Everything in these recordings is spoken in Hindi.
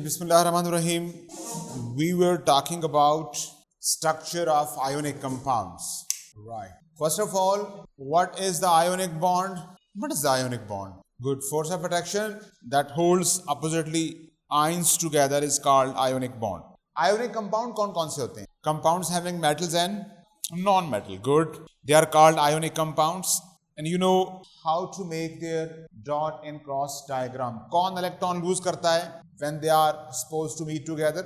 Bismillahirrahmanirrahim. We were talking about structure of ionic compounds. Right. First of all, what is the ionic bond? What is the ionic bond? Good. Force of attraction that holds oppositely ions together is called ionic bond. Ionic compound कौन से होते हैं? Compounds having metals and non-metal. Good. They are called ionic compounds. And you know how to make their dot and cross diagram. कौन इलेक्ट्रॉन लूज करता है when they are supposed to meet together?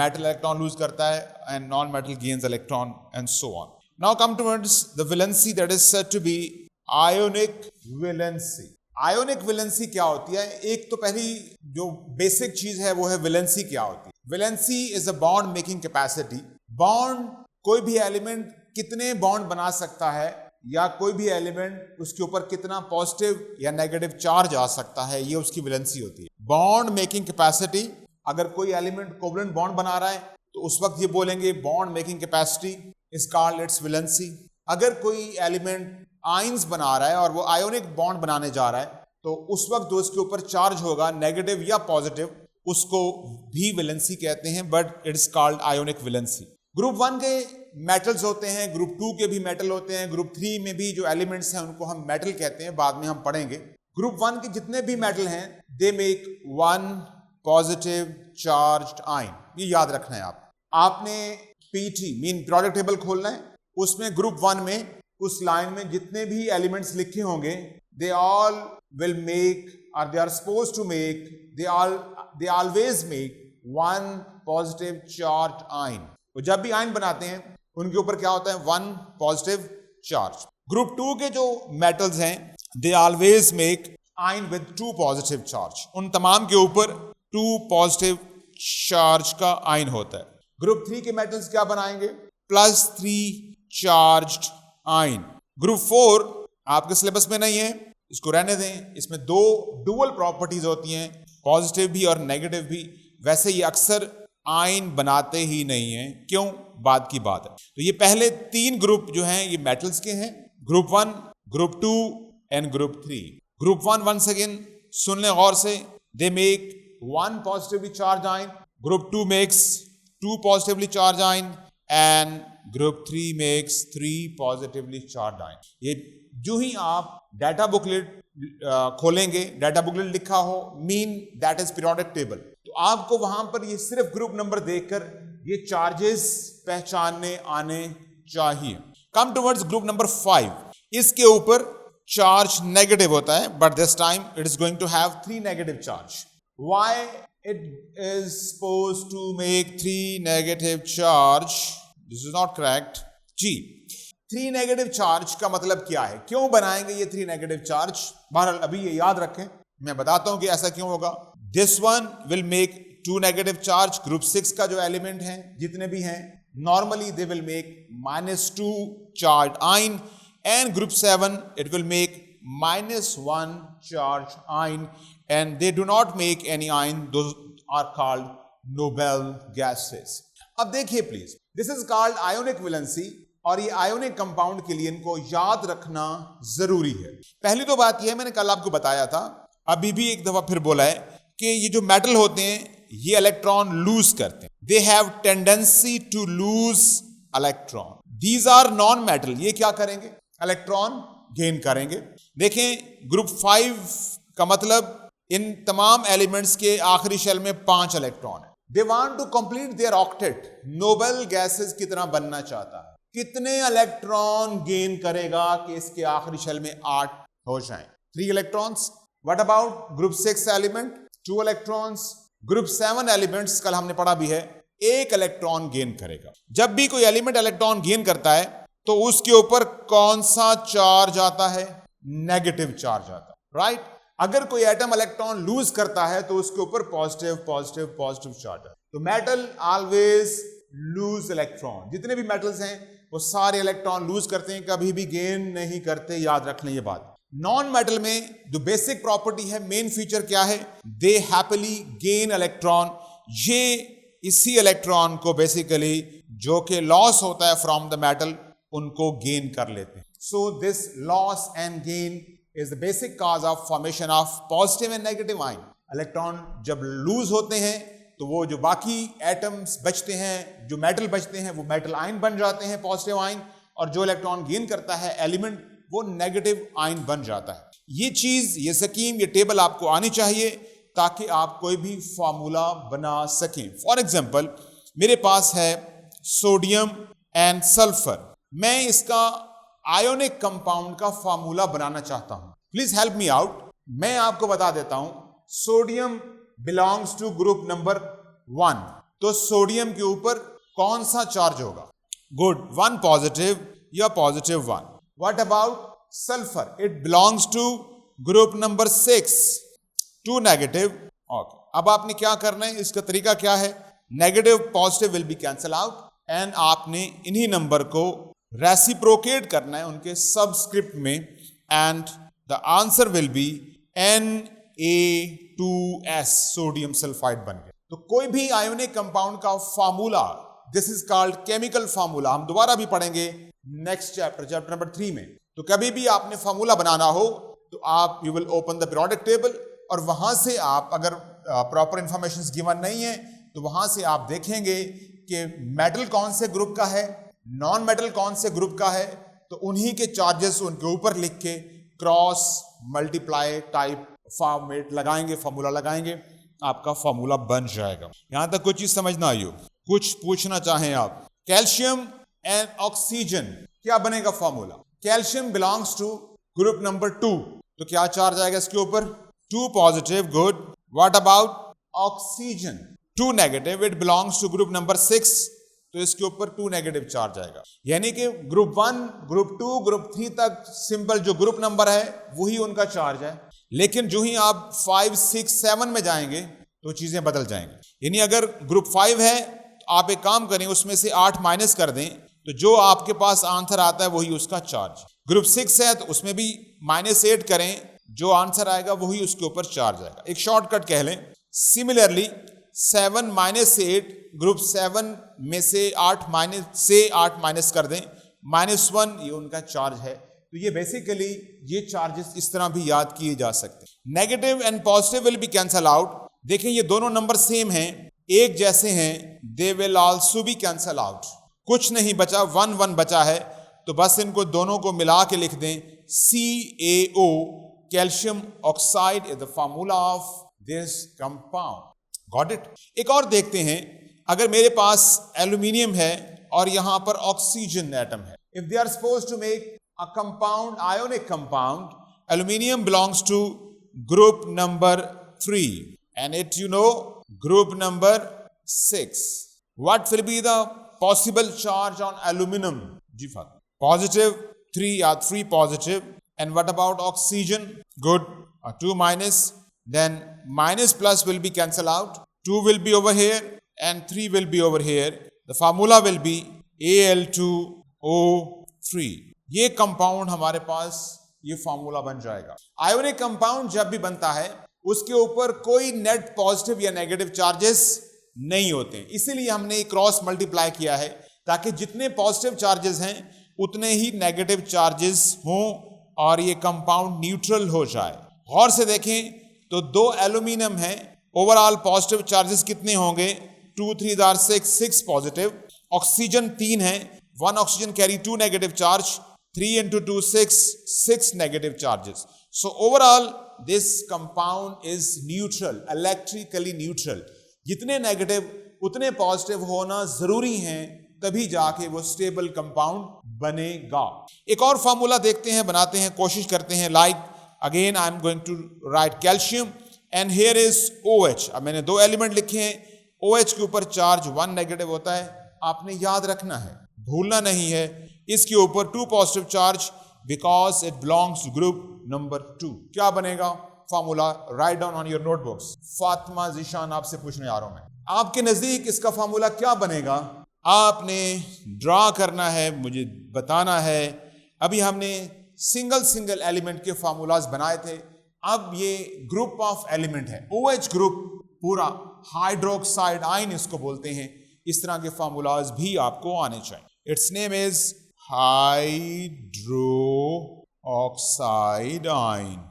Metal electron lose करता है and non-metal gains electron and so on. Now come towards the valency that is said to be ionic valency. Ionic valency क्या होती है? एक तो पहली जो बेसिक चीज है वो है valency क्या होती है? Valency is a bond making capacity. Bond कोई भी एलिमेंट कितने बॉन्ड बना सकता है या कोई भी एलिमेंट उसके ऊपर कितना पॉजिटिव या नेगेटिव चार्ज आ सकता है, ये उसकी वैलेंसी होती है. बॉन्ड मेकिंग कैपेसिटी, अगर कोई एलिमेंट कोवलेंट बॉन्ड बना रहा है तो उस वक्त ये बोलेंगे bond making capacity is called its valency. अगर कोई एलिमेंट आयंस बना रहा है और वो आयोनिक बॉन्ड बनाने जा रहा है तो उस वक्त जो उसके ऊपर चार्ज होगा नेगेटिव या पॉजिटिव उसको भी वैलेंसी कहते हैं, but it's called ionic valency. Group 1 के मेटल्स होते हैं, ग्रुप 2 के भी मेटल होते हैं, ग्रुप 3 में भी जो एलिमेंट्स हैं उनको हम मेटल कहते हैं, बाद में हम पढ़ेंगे. ग्रुप 1 के जितने भी मेटल हैं दे make one positive charged ion. ये याद रखना है आपने पीटी मीन पीरियोडिक टेबल खोलना है, उसमें ग्रुप 1 में उस लाइन में जितने भी एलिमेंट्स लिखे होंगे दे ऑल विल मेक और they are supposed to make they always make one positive charged ion. तो जब भी आयन बनाते हैं उनके ऊपर क्या होता है? One positive charge. ग्रुप 2 के जो मेटल्स हैं दे always make ion with two positive charge. उन तमाम के ऊपर टू पॉजिटिव चार्ज का आयन होता है. ग्रुप 3 के मेटल्स क्या बनाएंगे? +3 चार्ज्ड आयन. ग्रुप 4 आपके सिलेबस में नहीं है, इसको रहने दें. इसमें दो डुअल प्रॉपर्टीज होती हैं, पॉजिटिव भी और नेगेटिव भी. वैसे ये अक्सर आयन बनाते ही नहीं है. क्यों? बाद की बात है. तो ये पहले 3 ग्रुप जो हैं ये मेटल्स के हैं, group 1, group 2 and group 3. Group 1 once again सुन लें गौर से, they make one positively charge ion. Group 2 makes 2 positively charge ion and group 3 makes 3 positively charge ion. ये जो ही आप डाटा बुकलेट खोलेंगे, डाटा बुकलेट लिखा हो mean that is periodic table, तो आपको वहां पर ये सिर्फ ग्रुप नंबर देखकर ये चार्जेस पहचानने आने चाहिए. Come towards group number 5. इसके ऊपर चार्ज नेगेटिव होता है, but this time it is going to have 3 negative charge. Why it is supposed to make 3 negative charge? This is not correct जी. 3 नेगेटिव चार्ज का मतलब क्या है? क्यों बनाएंगे ये 3 नेगेटिव चार्ज? बहरहाल अभी ये याद रखें, मैं बताता हूं कि ऐसा क्यों होगा. This one will make 2 negative charge. Group 6 का जो एलिमेंट है जितने भी हैं normally they will make -2 charge ion and group 7 it will make -1 charge ion and they do not make any ion. Those are called noble gases. अब देखिए please, this is called ionic valency और ये आयोनिक कंपाउंड के लिए इनको याद रखना जरूरी है. पहली तो बात यह है, मैंने कल आपको बताया था, अभी भी एक दफा फिर बोला है कि ये जो मेटल होते हैं ये इलेक्ट्रॉन लूज करते हैं. They have tendency to lose electron. These are non metal. ये क्या करेंगे? इलेक्ट्रॉन गेन करेंगे. देखें ग्रुप 5 का मतलब इन तमाम एलिमेंट्स के आखिरी शेल में 5 इलेक्ट्रॉन है. They want to complete their octet. Noble gases की तरह बनना चाहता है. कितने इलेक्ट्रॉन गेन करेगा कि इसके आखिरी शेल में 8 हो जाएं? 3 electrons. What about group 6 element? 2 electrons. Group 7 elements कल हमने पढ़ा भी है, 1 इलेक्ट्रॉन गेन करेगा. जब भी कोई एलिमेंट इलेक्ट्रॉन गेन करता है तो उसके ऊपर कौन सा चार्ज आता है? नेगेटिव चार्ज आता है, राइट? अगर कोई एटम इलेक्ट्रॉन लूज करता है तो उसके ऊपर पॉजिटिव पॉजिटिव पॉजिटिव चार्ज आता है. तो मेटल ऑलवेज लूज इलेक्ट्रॉन. जितने भी मेटल्स हैं वो सारे इलेक्ट्रॉन लूज करते हैं, कभी भी गेन नहीं करते. याद रख लें ये बात. नॉन मेटल में जो बेसिक प्रॉपर्टी है, मेन फीचर क्या है? दे हैप्पीली गेन इलेक्ट्रॉन. ये इसी इलेक्ट्रॉन को बेसिकली जो कि लॉस होता है फ्रॉम द मेटल उनको गेन कर लेते हैं. So this loss and gain is the basic cause of formation of positive and negative ion. Electron जब लूज होते हैं तो वो जो बाकी एटम्स बचते हैं, जो मेटल बचते हैं, वो मेटल आयन बन जाते हैं, पॉजिटिव आयन, और जो इलेक्ट्रॉन गेन करता है एलिमेंट, वो नेगेटिव आयन बन जाता है। ये चीज, ये स्कीम, ये टेबल आपको आनी चाहिए ताकि आप कोई भी फार्मूला बना सकें। फॉर एग्जाम्पल, मेरे पास है सोडियम एंड सल्फर, मैं इसका आयोनिक कंपाउंड का फार्मूला बनाना चाहता हूं। Please help me out. मैं आपको बता देता हूं, sodium belongs to group number 1, तो सोडियम के ऊपर कौन सा चार्ज होगा? गुड, 1 पॉजिटिव या positive 1। What about sulphur? It belongs to group number 6, 2 negative. Okay, अब आपने क्या करना है, इसका तरीका क्या है? Negative positive will be cancel out and आपने इन्हीं नंबर को रेसिप्रोकेट करना है उनके सबस्क्रिप्ट में, and the answer will be Na2S, sodium sulphide बन गया। तो कोई भी आयोनिक कंपाउंड का formula, this is called chemical formula, हम दोबारा भी पढ़ेंगे नेक्स्ट चैप्टर नंबर 3 में। तो कभी भी आपने फार्मूला बनाना हो तो आप you will open the periodic table, और वहां से आप, अगर प्रॉपर इंफॉर्मेशन गिवन नहीं है तो वहां से आप देखेंगे कि मेटल कौन से ग्रुप का है, नॉन मेटल कौन से ग्रुप का है, तो उन्हीं के चार्जेस उनके ऊपर लिख के क्रॉस मल्टीप्लाई टाइप फॉर्मेट लगाएंगे, फार्मूला लगाएंगे, आपका फार्मूला बन जाएगा। यहां तक कोई चीज समझना आई हो, कुछ पूछना चाहें आप? कैल्शियम एंड ऑक्सीजन, क्या बनेगा formula? Calcium belongs to group number 2, तो क्या चार्ज आएगा इसके ऊपर? 2 positive, good. What about oxygen? 2 negative, it belongs to group number 6, तो इसके ऊपर 2 नेगेटिव चार्ज आएगा। यानी कि ग्रुप 1, ग्रुप 2, ग्रुप 3 तक सिंपल जो ग्रुप नंबर है वही उनका चार्ज है, लेकिन जो ही आप 5, 6, 7 में जाएंगे तो चीजें बदल जाएंगी। यानी अगर ग्रुप 5 है तो आप एक काम करें, उसमें से 8 माइनस कर दें, तो जो आपके पास आंसर आता है वही उसका चार्ज। ग्रुप 6 है तो उसमें भी -8 करें, जो आंसर आएगा वही उसके ऊपर चार्ज आएगा। एक शॉर्टकट कह लें। सिमिलरली 7 - 8, ग्रुप 7 में से 8 माइनस कर दें, -1, ये उनका चार्ज है। तो ये बेसिकली ये चार्जेस इस तरह भी याद किए जा सकते हैं। Negative and positive will be cancel out. देखें ये दोनों नंबर सेम हैं, एक जैसे हैं, they will also be cancel out. कुछ नहीं बचा, 1 1 बचा है, तो बस इनको दोनों को मिला के लिख दें, CaO, calcium oxide is the formula of this compound. Got it? एक और देखते हैं, अगर मेरे पास एल्यूमिनियम है और यहां पर ऑक्सीजन एटम है, if they are suppose to make a compound, ionic compound, aluminium belongs to group number 3 and it group number 6. What will be the possible charge on aluminum? जी फादर, positive 3 या 3 positive. And what about oxygen? Good, 2 minus, then minus plus will be cancel out, 2 will be over here and 3 will be over here. The formula will be Al2O3. ये कंपाउंड हमारे पास, ये फार्मूला बन जाएगा। आयोनिक कंपाउंड जब भी बनता है उसके ऊपर कोई नेट पॉजिटिव या नेगेटिव चार्जेस नहीं होते, इसीलिए हमने क्रॉस मल्टीप्लाई किया है ताकि जितने पॉजिटिव चार्जेस हैं उतने ही नेगेटिव चार्जेस हों और ये कंपाउंड न्यूट्रल हो जाए। गौर से देखें तो 2 एल्यूमिनियम है, ओवरऑल पॉजिटिव चार्जेस कितने होंगे? 2 3 6, 6 पॉजिटिव। ऑक्सीजन 3 है, 1 oxygen carry 2 negative charge, 3 into 2 6 negative charges. So overall this compound is neutral, electrically neutral. जितने नेगेटिव उतने पॉजिटिव होना जरूरी हैं, तभी जाके वो स्टेबल कंपाउंड बनेगा। एक और फार्मूला देखते हैं, बनाते हैं, कोशिश करते हैं। Like again I am going to write calcium and here is OH। अब मैंने 2 एलिमेंट लिखे हैं, OH के ऊपर चार्ज 1 नेगेटिव होता है, आपने याद रखना है, भूलना नहीं है। इसके ऊपर 2 positive charge because it belongs to group number 2। क्या बनेगा फार्मूला? Write down on your notebooks. Fatima Zeeshan आपसे पूछने आ रहा हूं मैं, आपके नजदीक इसका फार्मूला क्या बनेगा? आपने ड्रा करना है, मुझे बताना है। अभी हमने सिंगल एलिमेंट के फार्मूलाज बनाए थे, अब ये ग्रुप ऑफ एलिमेंट है, OH ग्रुप पूरा, हाइड्रोक्साइड आयन इसको बोलते हैं। इस तरह के फार्मूलाज भी आपको आने चाहिए। Its name is hydroxide ion.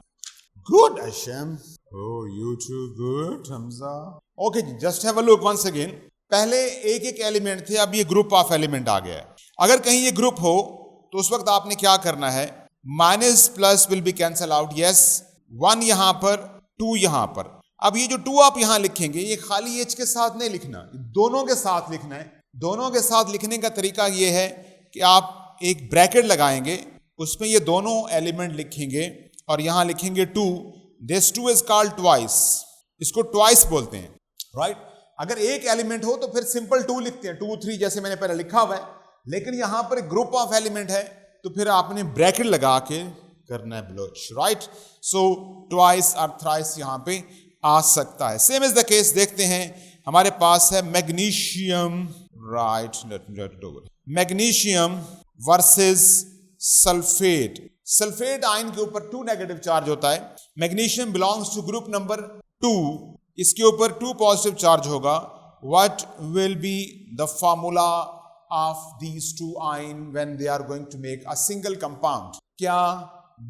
Good, Hashem. Oh, you too good, Hamza. Okay जी, just have a look once again. पहले एक एक एलिमेंट थे, अब ये ग्रुप ऑफ एलिमेंट आ गया है। अगर कहीं ये ग्रुप हो तो उस वक्त आपने क्या करना है, minus plus will be cancel out, yes, 1 यहां पर, 2 यहां पर। अब ये जो 2 आप यहां लिखेंगे, ये खाली एच के साथ नहीं लिखना, दोनों के साथ लिखना है। दोनों के साथ लिखने का तरीका ये है कि आप एक ब्रैकेट लगाएंगे, उसमें ये दोनों एलिमेंट लिखेंगे और यहां लिखेंगे 2। दिस 2 इज कॉल्ड ट्वाइस, इसको ट्वाइस बोलते हैं, राइट। अगर एक एलिमेंट हो तो फिर सिंपल 2 लिखते हैं, 2 3 जैसे मैंने पहले लिखा हुआ है। लेकिन यहां पर ग्रुप ऑफ एलिमेंट है तो फिर आपने ब्रैकेट लगा के करना है ब्लोच, राइट। सो ट्वाइस और थ्राइस यहां पे आ सकता है। सेम इज द केस, देखते हैं हमारे पास है magnesium, right, magnesium versus sulphate. Sulphate ion के ऊपर 2 नेगेटिव चार्ज होता है। Magnesium belongs to group number 2, इसके ऊपर 2 पॉजिटिव चार्ज होगा। What will be the formula of these 2 ion when they are going to make a single compound? क्या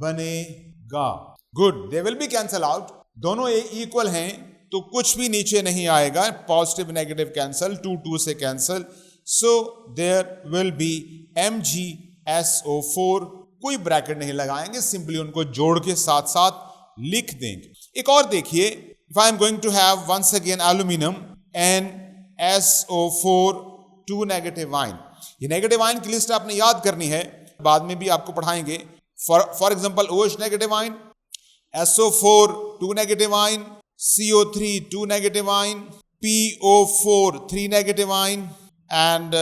बनेगा? Good, they will be cancel out, दोनों इक्वल हैं तो कुछ भी नीचे नहीं आएगा, पॉजिटिव नेगेटिव कैंसल, 2 2 से cancel. So there will be MgSO4, कोई ब्रैकेट नहीं लगाएंगे, सिंपली उनको जोड़ के साथ साथ लिख देंगे। एक और देखिए, if I am going to have once again aluminium NSO4, 2 negative ion. ये नेगेटिव आयन की लिस्ट आपने याद करनी है, बाद में भी आपको पढ़ाएंगे। For example OH negative ion, SO4 2 negative ion, CO3 2 negative ion, PO4 3 negative ion, and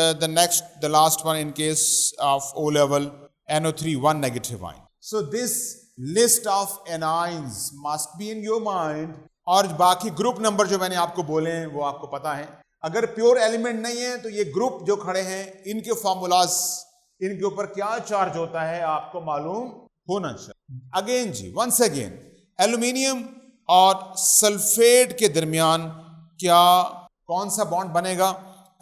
the last one in case of O level, NO3 1 negative ion. So this list of anions must be in your mind. और बाकी ग्रुप नंबर जो मैंने आपको बोले हैं वो आपको पता है। अगर प्योर एलिमेंट नहीं है तो ये ग्रुप जो खड़े हैं इनके फॉर्मूलाज, इनके ऊपर क्या चार्ज होता है आपको मालूम होना चाहिए। अगेन जी, वंस अगेन, एल्यूमिनियम और सल्फेट के दरमियान क्या कौन सा बॉन्ड बनेगा?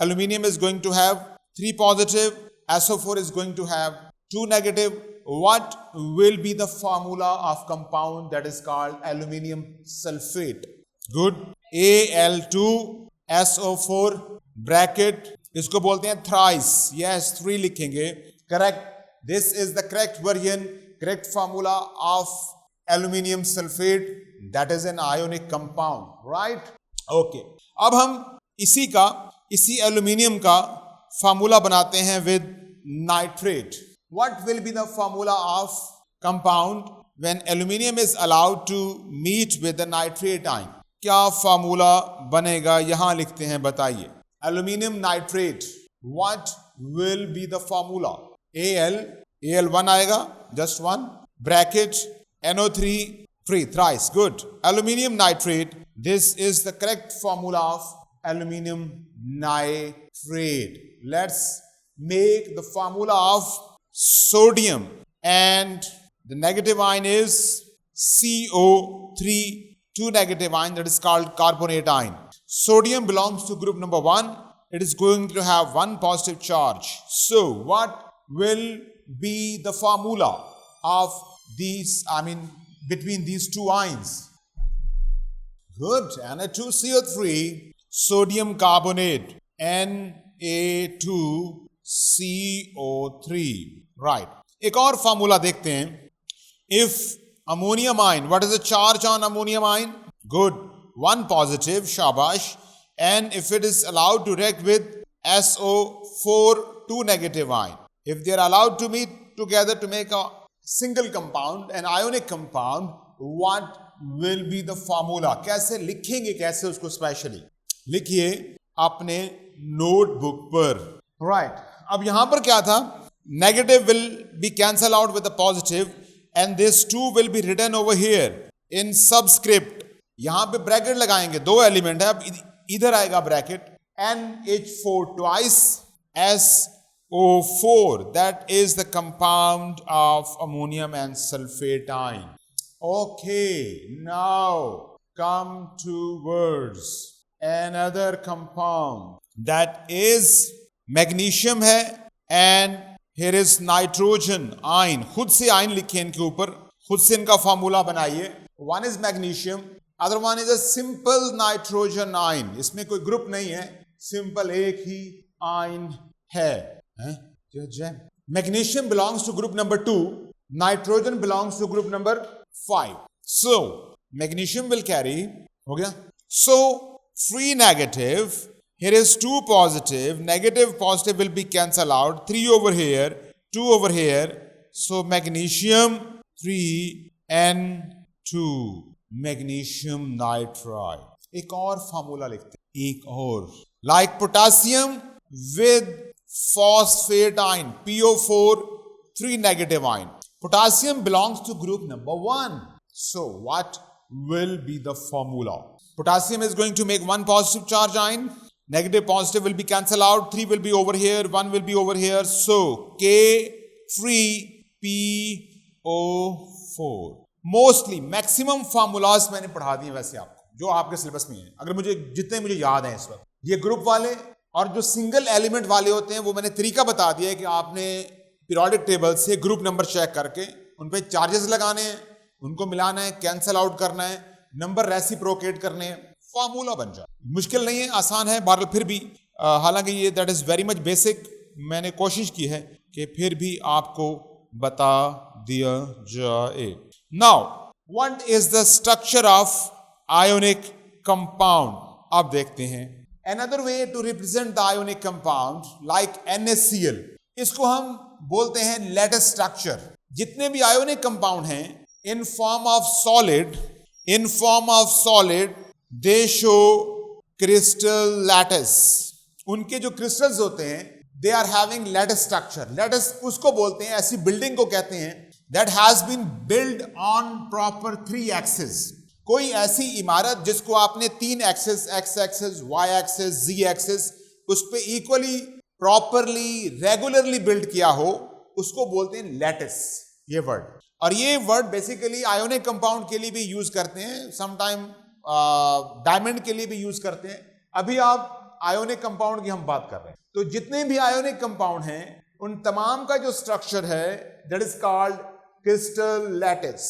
Aluminium is going to have 3 positive, SO4 is going to have 2 negative. What will be the formula of compound that is called aluminium sulfate? Good. Al2SO4 bracket, इसको बोलते हैं thrice. Yes, 3 लिखेंगे, correct. This is the correct version, correct formula of aluminium sulfate, that is an ionic compound, right? Okay. अब हम इसी एल्यूमिनियम का फार्मूला बनाते हैं with nitrate. What will be the formula of compound when aluminium is allowed to meet with the nitrate ion? क्या फार्मूला बनेगा? यहां लिखते हैं, बताइए। Aluminium nitrate, what will be the formula? Al1 आएगा, just 1, bracket NO3 3 thrice, good. Aluminium nitrate, this is the correct formula of aluminium nitrate. Let's make the formula of sodium, and the negative ion is CO3, 2 negative ion, that is called carbonate ion. Sodium belongs to group number 1. It is going to have 1 positive charge. So what will be the formula of these, between these 2 ions? Good. Na2CO3, sodium carbonate, Na2CO3. Right. एक और फार्मूला देखते हैं. If ammonium ion, what is the charge on ammonium ion? Good. 1 positive, shabash. And if it is allowed to react with SO4, 2 negative ion, if they are allowed to meet together to make a single compound, an ionic compound, what will be the formula? कैसे लिखेंगे, कैसे उसको स्पेशली लिखिए अपने नोटबुक पर. राइट. अब यहां पर क्या था? Negative will be cancelled out with the positive, and this 2 will be written over here in subscript. यहां पे ब्रैकेट लगाएंगे, 2 एलिमेंट है, अब इधर आएगा bracket, NH4 twice SO4, that is the compound of ammonium and sulfate ion. Okay, now come towards another compound that is magnesium है, and here is nitrogen ion. खुद से आयन लिखिए इनके ऊपर, खुद से इनका फार्मूला बनाइए. 1 is magnesium, other one is a simple nitrogen ion, इसमें कोई ग्रुप नहीं है, सिंपल एक ही आयन है। Magnesium belongs to group number 2, nitrogen belongs to group number 5. So magnesium will carry, हो गया, सो free negative, here is 2 positive, negative positive will be cancelled out, 3 over here, 2 over here, so magnesium 3N2, magnesium nitride. एक और फार्मूला लिखते हैं, एक और, like potassium with phosphate ion, PO4 3 negative ion. Potassium belongs to group number 1. So what will be the formula? Potassium is going to make 1 positive charge ion, negative positive will be cancelled out, 3 will be over here, 1 will be over here, so K3PO4. Mostly maximum formulas मैंने पढ़ा दिए वैसे आपको, जो आपके सिलेबस में है, अगर जितने मुझे याद हैं इस वक्त। ये ग्रुप वाले और जो सिंगल एलिमेंट वाले होते हैं वो मैंने तरीका बता दिया है कि आपने पीरियोडिक टेबल से ग्रुप नंबर चेक करके उन पे चार्जेस लगाने हैं, उनको मिलाना है, कैंसल आउट करना है, नंबर रेसिप्रोकेट करने, फार्मूला बन जाए। मुश्किल नहीं है, आसान है, बहरहाल फिर भी हालांकि ये that is very much basic, मैंने कोशिश की है कि फिर भी आपको बता दिया जाए। Now what is the structure of ionic compound, अब देखते हैं। Another way to represent the ionic compound like NaCl, इसको हम बोलते हैं लैटिस स्ट्रक्चर। जितने भी आयोनिक कंपाउंड हैं in form of solid they show crystal lattice, उनके जो क्रिस्टल्स होते हैं they are having lattice structure. lattice उसको बोलते हैं, ऐसी बिल्डिंग को कहते हैं that has been built on proper 3 axes. कोई ऐसी इमारत जिसको आपने 3 axes, x axes, y axes, z axes, उस पे इक्वली प्रॉपरली रेगुलरली बिल्ड किया हो, उसको बोलते हैं लैटिस, ये वर्ड। और ये वर्ड बेसिकली आयोनिक कंपाउंड के लिए भी यूज करते हैं, समटाइम डायमंड के लिए भी यूज करते हैं। अभी आप आयोनिक कंपाउंड की हम बात कर रहे हैं, तो जितने भी आयोनिक कंपाउंड हैं उन तमाम का जो स्ट्रक्चर है that is called crystal lattice.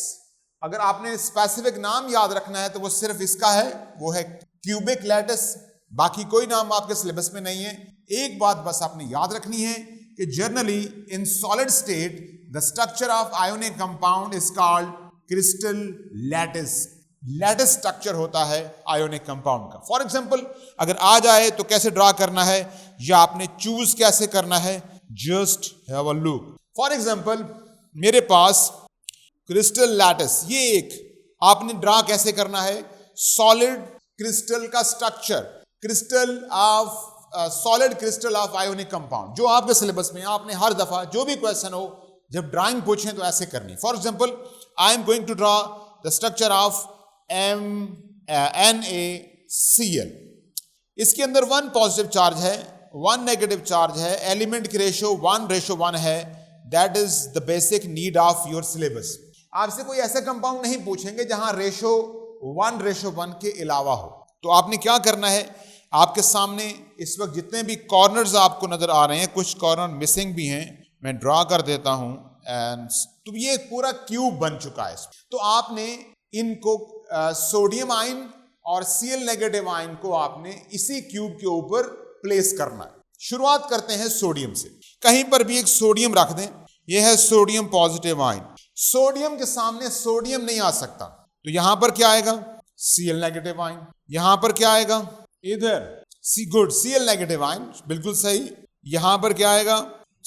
अगर आपने स्पेसिफिक नाम याद रखना है तो वो सिर्फ इसका है, वो है क्यूबिक लैटिस, बाकी कोई नाम आपके सिलेबस में नहीं है। एक बात बस आपने याद रखनी है कि generally in solid state the structure of ionic compound is called crystal lattice. Lattice structure होता है आयोनिक कंपाउंड का। फॉर एग्जांपल अगर आ जाए तो कैसे ड्रा करना है या आपने चूज कैसे करना है, just have a look. For example मेरे पास क्रिस्टल लैटिस, ये एक आपने ड्रा कैसे करना है, सॉलिड क्रिस्टल का structure, crystal of solid crystal of ionic compound, जो आपके सिलेबस में आपने हर दफा जो भी क्वेश्चन हो जब ड्राइंग पूछें तो ऐसे करनी। For example I am going to draw the structure of NaCl। इसके अंदर 1 पॉजिटिव चार्ज है, 1 नेगेटिव चार्ज है, एलिमेंट की रेशो 1:1 है। That is the basic need of your syllabus. आपसे कोई ऐसा कंपाउंड नहीं पूछेंगे जहां रेशो 1:1 के अलावा हो। तो आपने क्या करना है, आपके सामने इस वक्त जितने भी कॉर्नर्स आपको नजर आ रहे हैं, कुछ कॉर्नर मिसिंग भी हैं, मैं ड्रा कर देता हूं एंड तो ये पूरा क्यूब बन चुका है। तो आपने इनको सोडियम आयन और Cl नेगेटिव आयन को आपने इसी क्यूब के ऊपर प्लेस करना है। शुरुआत करते हैं सोडियम से, कहीं पर भी एक सोडियम रख दें, यह है सोडियम पॉजिटिव आयन। सोडियम के सामने सोडियम नहीं आ सकता, तो यहां पर क्या आएगा, Cl नेगेटिव आयन। यहां पर क्या आएगा, इधर Cl नेगेटिव आयन, बिल्कुल सही। यहां पर क्या आएगा,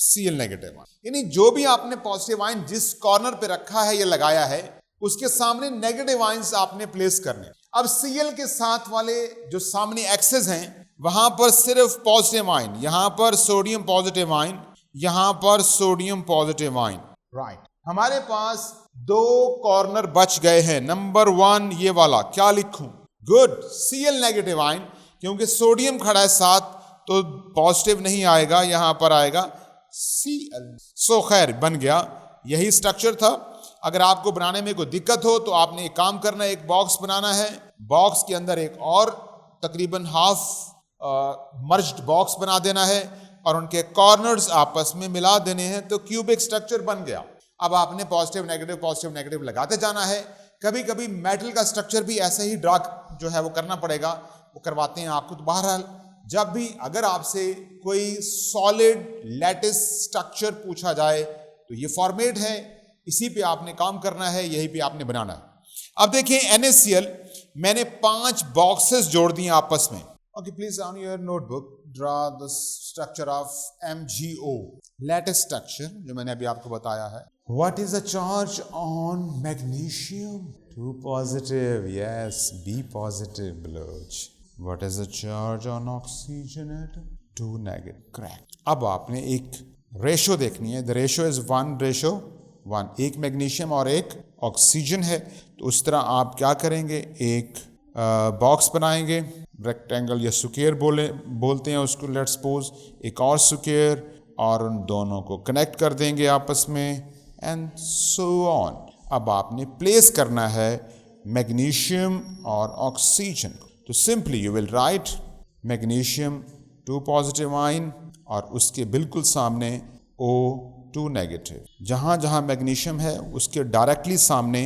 Cl नेगेटिव आयन। यानी जो भी आपने पॉजिटिव आयन जिस कॉर्नर पे रखा है या लगाया है, उसके सामने नेगेटिव आयंस आपने प्लेस करने। अब Cl के साथ वाले जो सामने एक्सेस हैं वहां पर सिर्फ पॉजिटिव आयन, यहां पर सोडियम पॉजिटिव आयन, यहां पर सोडियम पॉजिटिव आयन। राइट, हमारे पास 2 कॉर्नर बच गए हैं। नंबर 1 ये वाला, क्या लिखूं, गुड, Cl नेगेटिव आयन, क्योंकि सोडियम खड़ा है साथ तो पॉजिटिव नहीं आएगा, यहां पर आएगा Cl। सो खैर बन गया, यही स्ट्रक्चर था। अगर आपको बनाने में कोई दिक्कत हो तो आपने एक काम करना है, एक बॉक्स बनाना है, बॉक्स के अंदर एक और तकरीबन हाफ मर्ज्ड बॉक्स बना देना है और उनके कॉर्नर्स आपस में मिला देने हैं, तो क्यूबिक स्ट्रक्चर बन गया। अब आपने पॉजिटिव नेगेटिव लगाते जाना है। कभी कभी मेटल का स्ट्रक्चर भी ऐसे ही ड्रा जो है वो करना पड़ेगा, वो करवाते हैं आपको। तो बहरहाल जब भी अगर आपसे कोई सॉलिड लैटिस स्ट्रक्चर पूछा जाए तो ये फॉर्मेट है, इसी पे आपने काम करना है, यही पे आपने बनाना है। अब देखिए NaCl मैंने 5 बॉक्सेस जोड़ दिए आपस में। Okay, please on your notebook draw the structure of MgO, lattice structure जो मैंने अभी आपको बताया है। What is the charge on magnesium? 2 positive, yes, B positive Baloch. What is the charge on oxygen atom? 2 negative, correct. अब आपने एक रेशो देखनी है, द रेशो इज 1:1, एक मैग्नीशियम और एक ऑक्सीजन है। तो उस तरह आप क्या करेंगे, एक बॉक्स बनाएंगे, रेक्टेंगल या स्क्वायर बोलते हैं उसको, लेट्स सपोज, एक और स्क्वायर, और उन दोनों को कनेक्ट कर देंगे आपस में, एंड सो ऑन। अब आपने प्लेस करना है मैग्नीशियम और ऑक्सीजन को। तो simply you will write magnesium 2 positive ion और उसके बिल्कुल सामने O2 नेगेटिव। जहाँ जहाँ मैग्नीशियम है उसके डायरेक्टली सामने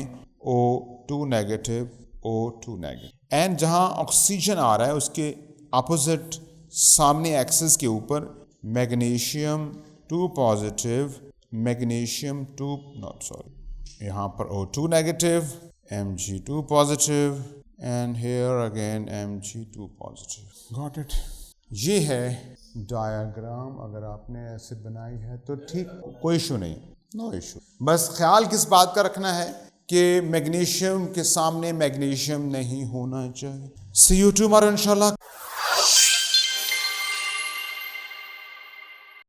O2 negative, O2 negative. And जहाँ ऑक्सीजन आ रहा है उसके अपोजिट सामने एक्सिस के ऊपर magnesium 2 positive, magnesium 2 not sorry, यहाँ पर O2 negative, Mg2 positive, and here again Mg2 positive. Got it? ये है डायग्राम। अगर आपने ऐसे बनाई है तो ठीक, कोई इशू नहीं, नो इशू। बस ख्याल किस बात का रखना है कि मैग्नीशियम के सामने मैग्नीशियम नहीं होना चाहिए। सी यू टुमारो इंशाल्लाह।